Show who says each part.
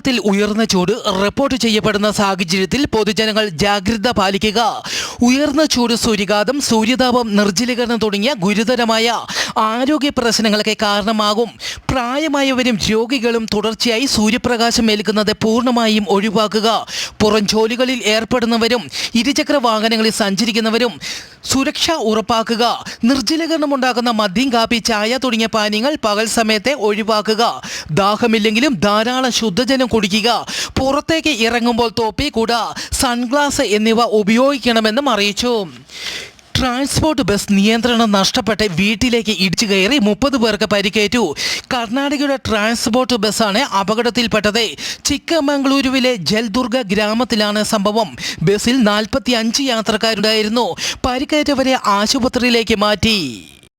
Speaker 1: കേരളത്തിൽ ഉയർന്ന ചൂട് റിപ്പോർട്ട് ചെയ്യപ്പെടുന്ന സാഹചര്യത്തിൽ പൊതുജനങ്ങൾ ജാഗ്രത പാലിക്കുക. ഉയർന്ന ചൂട്, സൂര്യഘാതം, സൂര്യതാപം, നിർജ്ജലീകരണം തുടങ്ങിയ ഗുരുതരമായ ആരോഗ്യ പ്രശ്നങ്ങൾക്ക് കാരണമാകും. പ്രായമായവരും രോഗികളും തുടർച്ചയായി സൂര്യപ്രകാശം ഏൽക്കുന്നത് പൂർണ്ണമായും ഒഴിവാക്കുക. പുറം ജോലികളിൽ ഏർപ്പെടുന്നവരും ഇരുചക്ര വാഹനങ്ങളിൽ സഞ്ചരിക്കുന്നവരും സുരക്ഷ ഉറപ്പാക്കുക. നിർജ്ജലീകരണം ഉണ്ടാക്കുന്ന മദ്യം, കാപ്പി, ചായ തുടങ്ങിയ പാനീയങ്ങൾ പകൽ സമയത്തെ ഒഴിവാക്കുക. ദാഹമില്ലെങ്കിലും ധാരാളം ശുദ്ധജലം കുടിക്കുക. പുറത്തേക്ക് ഇറങ്ങുമ്പോൾ തൊപ്പി, കുട, സൺഗ്ലാസ് എന്നിവ ഉപയോഗിക്കണമെന്നും അറിയിച്ചു. ട്രാൻസ്പോർട്ട് ബസ് നിയന്ത്രണം നഷ്ടപ്പെട്ട് വീട്ടിലേക്ക് ഇടിച്ചു കയറി 30 പേർക്ക് പരിക്കേറ്റു. കർണാടകയുടെ ട്രാൻസ്പോർട്ട് ബസ്സാണ് അപകടത്തിൽപ്പെട്ടത്. ചിക്കമംഗളൂരുവിലെ ജൽദുർഗ ഗ്രാമത്തിലാണ് സംഭവം. ബസ്സിൽ 45 യാത്രക്കാരുണ്ടായിരുന്നു. പരിക്കേറ്റവരെ ആശുപത്രിയിലേക്ക് മാറ്റി.